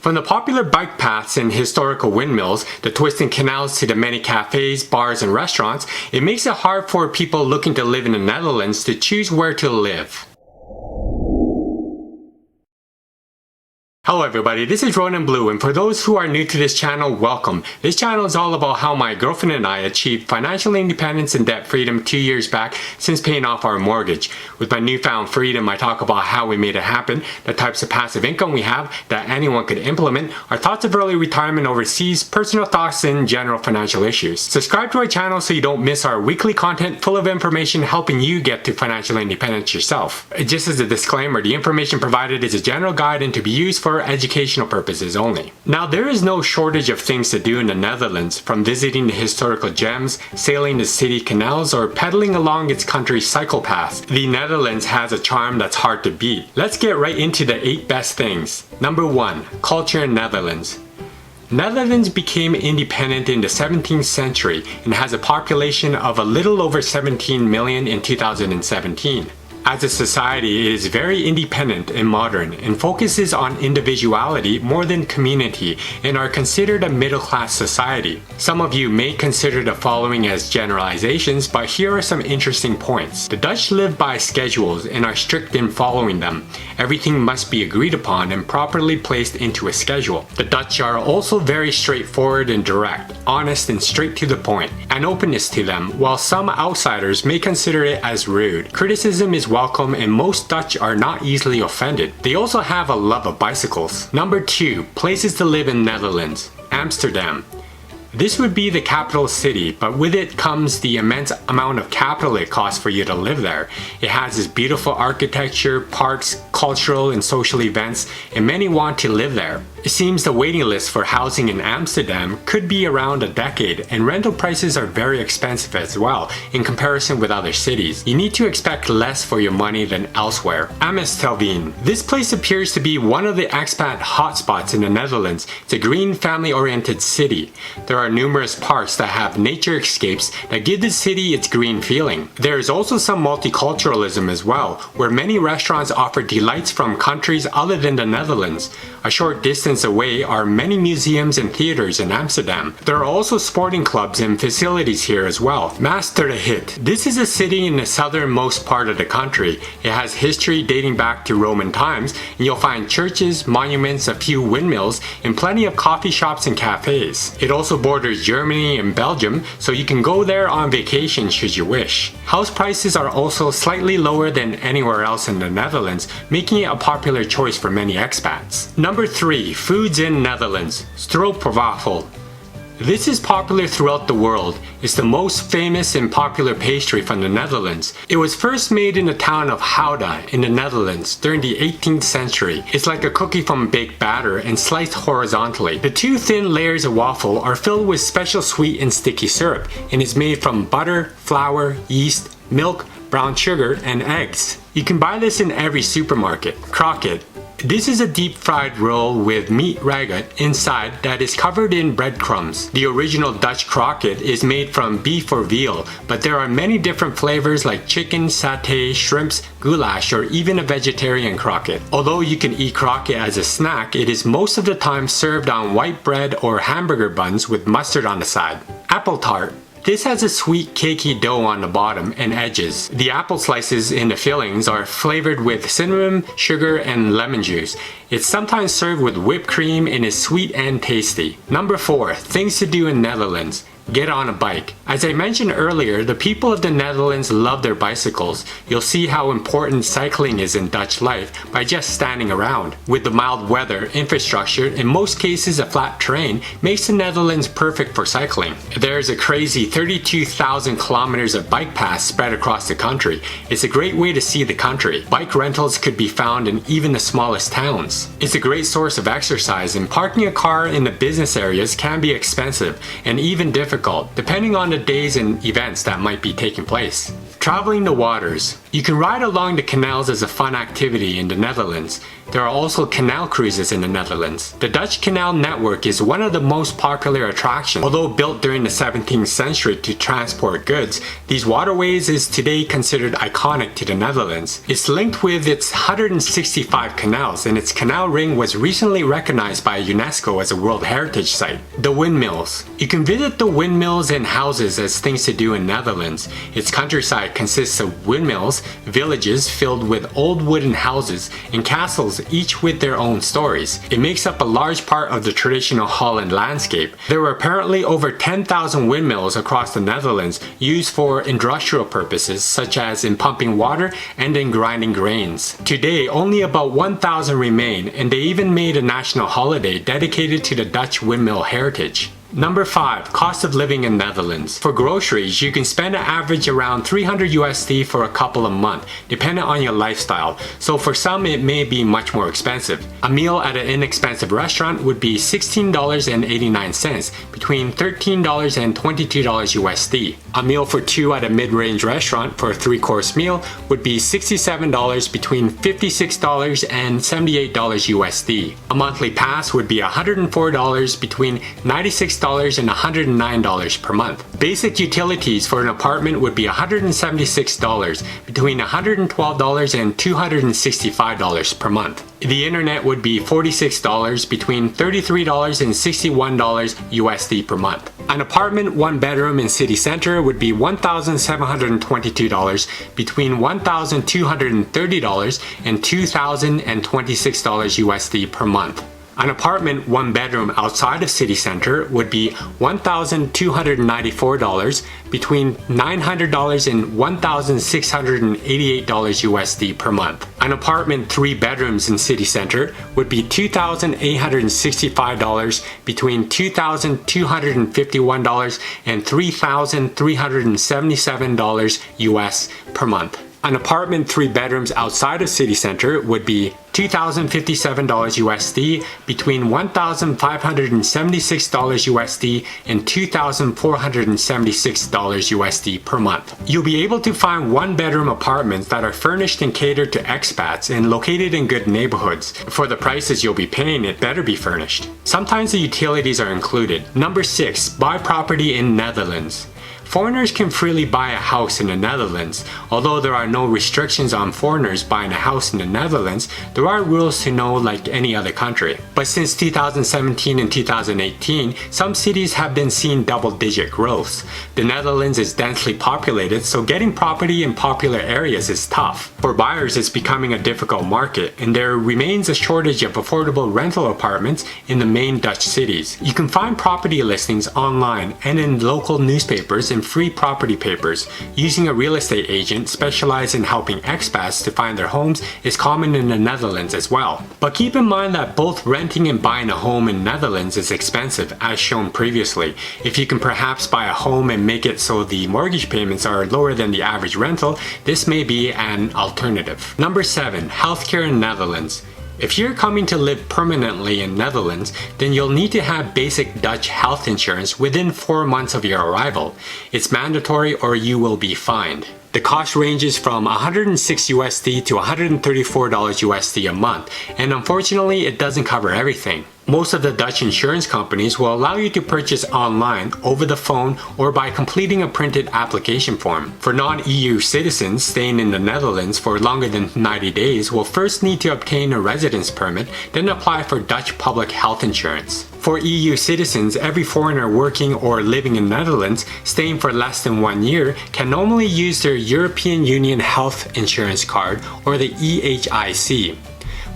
From the popular bike paths and historical windmills, the twisting canals to the many cafes, bars, and restaurants, it makes it hard for people looking to live in the Netherlands to choose where to live. Hello everybody, this is Ronan Blue, and for those who are new to this channel, welcome. This channel is all about how my girlfriend and I achieved financial independence and debt freedom 2 years back since paying off our mortgage. With my newfound freedom, I talk about how we made it happen, the types of passive income we have that anyone could implement, our thoughts of early retirement overseas, personal thoughts, and general financial issues. Subscribe to our channel so you don't miss our weekly content full of information helping you get to financial independence yourself. Just as a disclaimer, the information provided is a general guide and to be used for educational purposes only. Now, there is no shortage of things to do in the Netherlands, from visiting the historical gems, sailing the city canals, or pedaling along its country cycle paths. The Netherlands has a charm that's hard to beat. Let's get right into the 8 best things. Number 1. Culture in Netherlands. Netherlands became independent in the 17th century and has a population of a little over 17 million in 2017. As a society, it is very independent and modern and focuses on individuality more than community and are considered a middle-class society. Some of you may consider the following as generalizations, but here are some interesting points. The Dutch live by schedules and are strict in following them. Everything must be agreed upon and properly placed into a schedule. The Dutch are also very straightforward and direct, honest and straight to the point, and openness to them, while some outsiders may consider it as rude. Criticism is welcome and most Dutch are not easily offended. They also have a love of bicycles. Number 2. Places to live in Netherlands. Amsterdam. This would be the capital city, but with it comes the immense amount of capital it costs for you to live there. It has this beautiful architecture, parks, cultural and social events, and many want to live there. It seems the waiting list for housing in Amsterdam could be around a decade, and rental prices are very expensive as well in comparison with other cities. You need to expect less for your money than elsewhere. Amsterdam. This place appears to be one of the expat hotspots in the Netherlands. It's a green, family-oriented city. There are numerous parks that have nature escapes that give the city its green feeling. There is also some multiculturalism as well, where many restaurants offer delights from countries other than the Netherlands. A short distance away are many museums and theaters in Amsterdam. There are also sporting clubs and facilities here as well. Maastricht. This is a city in the southernmost part of the country. It has history dating back to Roman times, and you'll find churches, monuments, a few windmills, and plenty of coffee shops and cafes. It also borders Germany and Belgium, so you can go there on vacation should you wish. House prices are also slightly lower than anywhere else in the Netherlands, making it a popular choice for many expats. Number 3. Foods in Netherlands. Stroopwafel. This is popular throughout the world. It's the most famous and popular pastry from the Netherlands. It was first made in the town of Gouda in the Netherlands during the 18th century. It's like a cookie from baked batter and sliced horizontally. The 2 thin layers of waffle are filled with special sweet and sticky syrup and is made from butter, flour, yeast, milk, brown sugar, and eggs. You can buy this in every supermarket. Kroket. This is a deep-fried roll with meat ragout inside that is covered in breadcrumbs. The original Dutch kroket is made from beef or veal, but there are many different flavors like chicken, satay, shrimps, goulash, or even a vegetarian kroket. Although you can eat kroket as a snack, it is most of the time served on white bread or hamburger buns with mustard on the side. Appletaart. This has a sweet cakey dough on the bottom and edges. The apple slices in the fillings are flavored with cinnamon, sugar, and lemon juice. It's sometimes served with whipped cream and is sweet and tasty. Number 4. Things to do in Netherlands. Get on a bike. As I mentioned earlier, the people of the Netherlands love their bicycles. You'll see how important cycling is in Dutch life by just standing around. With the mild weather, infrastructure, in most cases a flat terrain, makes the Netherlands perfect for cycling. There's a crazy 32,000 kilometers of bike paths spread across the country. It's a great way to see the country. Bike rentals could be found in even the smallest towns. It's a great source of exercise, and parking a car in the business areas can be expensive and even difficult, depending on the days and events that might be taking place. Traveling the waters. You can ride along the canals as a fun activity in the Netherlands. There are also canal cruises in the Netherlands. The Dutch canal network is one of the most popular attractions. Although built during the 17th century to transport goods, these waterways is today considered iconic to the Netherlands. It's linked with its 165 canals, and its canal ring was recently recognized by UNESCO as a World Heritage Site. The Windmills. You can visit the windmills and houses as things to do in Netherlands. Its countryside consists of windmills, villages filled with old wooden houses, and castles, each with their own stories. It makes up a large part of the traditional Holland landscape. There were apparently over 10,000 windmills across the Netherlands used for industrial purposes such as in pumping water and in grinding grains. Today, only about 1,000 remain, and they even made a national holiday dedicated to the Dutch windmill heritage. Number 5. Cost of living in Netherlands. For groceries, you can spend an average around 300 USD for a couple a month, depending on your lifestyle, so for some it may be much more expensive. A meal at an inexpensive restaurant would be $16.89, between $13 and $22 USD. A meal for two at a mid-range restaurant for a 3-course meal would be $67, between $56 and $78 USD. A monthly pass would be $104, between $96 and $109 per month. Basic utilities for an apartment would be $176, between $112 and $265 per month. The internet would be $46, between $33 and $61 USD per month. An apartment 1 bedroom in city center would be $1,722, between $1,230 and $2,026 USD per month. An apartment 1 bedroom outside of city center would be $1,294, between $900 and $1,688 USD per month. An apartment 3 bedrooms in city center would be $2,865, between $2,251 and $3,377 US per month. An apartment 3 bedrooms outside of city center would be $2,057 USD, between $1,576 USD and $2,476 USD per month. You'll be able to find 1-bedroom apartments that are furnished and catered to expats and located in good neighborhoods. For the prices you'll be paying, it better be furnished. Sometimes the utilities are included. Number 6. Buy property in Netherlands. Foreigners can freely buy a house in the Netherlands. Although there are no restrictions on foreigners buying a house in the Netherlands, there are rules to know like any other country. But since 2017 and 2018, some cities have been seeing double-digit growth. The Netherlands is densely populated, so getting property in popular areas is tough. For buyers, it's becoming a difficult market, and there remains a shortage of affordable rental apartments in the main Dutch cities. You can find property listings online and in local newspapers and free property papers. Using a real estate agent specialized in helping expats to find their homes is common in the Netherlands as well. But keep in mind that both renting and buying a home in Netherlands is expensive, as shown previously. If you can perhaps buy a home and make it so the mortgage payments are lower than the average rental, this may be an alternative. Number 7. Healthcare in Netherlands. If you're coming to live permanently in Netherlands, then you'll need to have basic Dutch health insurance within 4 months of your arrival. It's mandatory or you will be fined. The cost ranges from $106 USD to $134 USD a month, and unfortunately it doesn't cover everything. Most of the Dutch insurance companies will allow you to purchase online, over the phone, or by completing a printed application form. For non-EU citizens staying in the Netherlands for longer than 90 days will first need to obtain a residence permit, then apply for Dutch public health insurance. For EU citizens, every foreigner working or living in the Netherlands staying for less than 1 year can normally use their European Union Health Insurance Card, or the EHIC.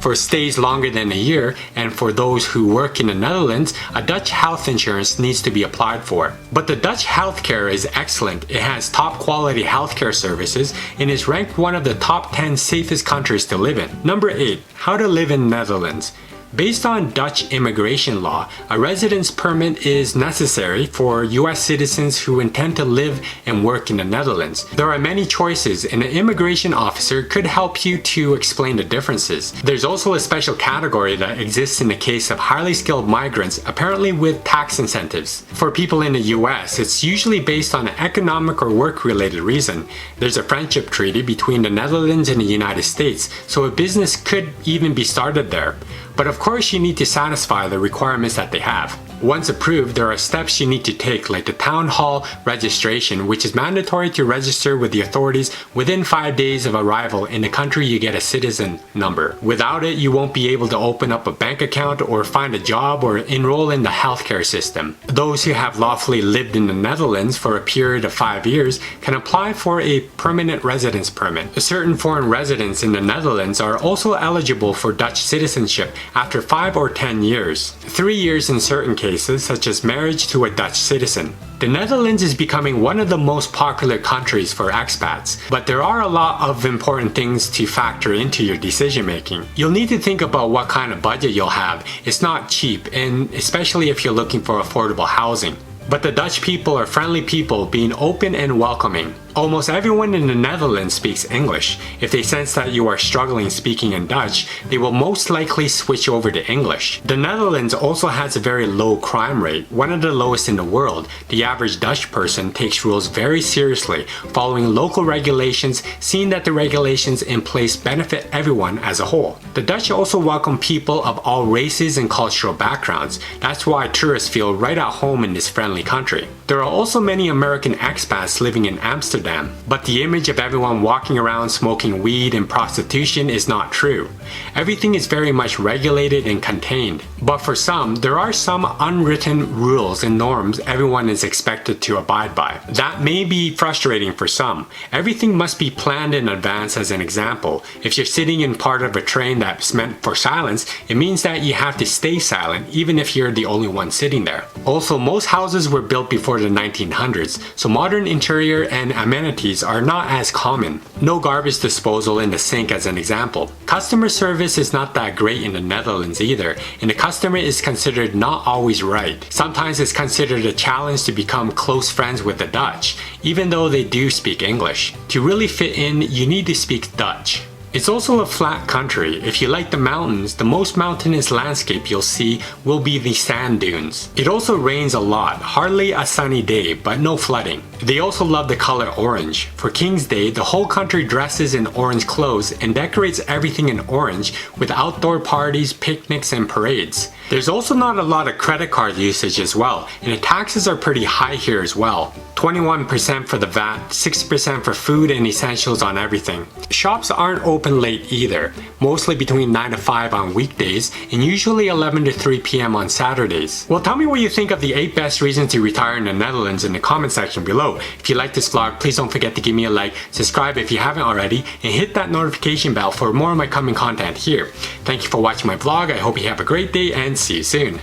For stays longer than a year, and for those who work in the Netherlands, a Dutch health insurance needs to be applied for. But the Dutch healthcare is excellent. It has top quality healthcare services and is ranked one of the top 10 safest countries to live in. Number 8. How to live in Netherlands. Based on Dutch immigration law, a residence permit is necessary for US citizens who intend to live and work in the Netherlands. There are many choices, and an immigration officer could help you to explain the differences. There's also a special category that exists in the case of highly skilled migrants, apparently with tax incentives. For people in the US, it's usually based on an economic or work-related reason. There's a friendship treaty between the Netherlands and the United States, so a business could even be started there. But of course you need to satisfy the requirements that they have. Once approved, there are steps you need to take, like the town hall registration, which is mandatory to register with the authorities within 5 days of arrival in the country you get a citizen number. Without it, you won't be able to open up a bank account or find a job or enroll in the healthcare system. Those who have lawfully lived in the Netherlands for a period of 5 years can apply for a permanent residence permit. Certain foreign residents in the Netherlands are also eligible for Dutch citizenship after 5 or 10 years. 3 years in certain cases, such as marriage to a Dutch citizen. The Netherlands is becoming one of the most popular countries for expats, but there are a lot of important things to factor into your decision making. You'll need to think about what kind of budget you'll have. It's not cheap, and especially if you're looking for affordable housing. But the Dutch people are friendly people, being open and welcoming. Almost everyone in the Netherlands speaks English. If they sense that you are struggling speaking in Dutch, they will most likely switch over to English. The Netherlands also has a very low crime rate, one of the lowest in the world. The average Dutch person takes rules very seriously, following local regulations, seeing that the regulations in place benefit everyone as a whole. The Dutch also welcome people of all races and cultural backgrounds. That's why tourists feel right at home in this friendly country. There are also many American expats living in Amsterdam, but the image of everyone walking around smoking weed and prostitution is not true. Everything is very much regulated and contained. But for some, there are some unwritten rules and norms everyone is expected to abide by. That may be frustrating for some. Everything must be planned in advance. As an example, if you're sitting in part of a train that's meant for silence, it means that you have to stay silent even if you're the only one sitting there. Also, most houses were built before the 1900s, so modern interior and amenities are not as common. No garbage disposal in the sink, as an example. Customer service is not that great in the Netherlands either, and the customer is considered not always right. Sometimes it's considered a challenge to become close friends with the Dutch, even though they do speak English. To really fit in, you need to speak Dutch. It's also a flat country. If you like the mountains, the most mountainous landscape you'll see will be the sand dunes. It also rains a lot, hardly a sunny day, but no flooding. They also love the color orange. For King's Day, the whole country dresses in orange clothes and decorates everything in orange with outdoor parties, picnics, and parades. There's also not a lot of credit card usage as well, and the taxes are pretty high here as well. 21% for the VAT, 6% for food and essentials on everything. Shops aren't open late either, mostly between 9 to 5 on weekdays and usually 11 to 3 p.m. on Saturdays. Well, tell me what you think of the 8 best reasons to retire in the Netherlands in the comment section below. If you like this vlog, please don't forget to give me a like, subscribe if you haven't already, and hit that notification bell for more of my coming content here. Thank you for watching my vlog. I hope you have a great day and see you soon.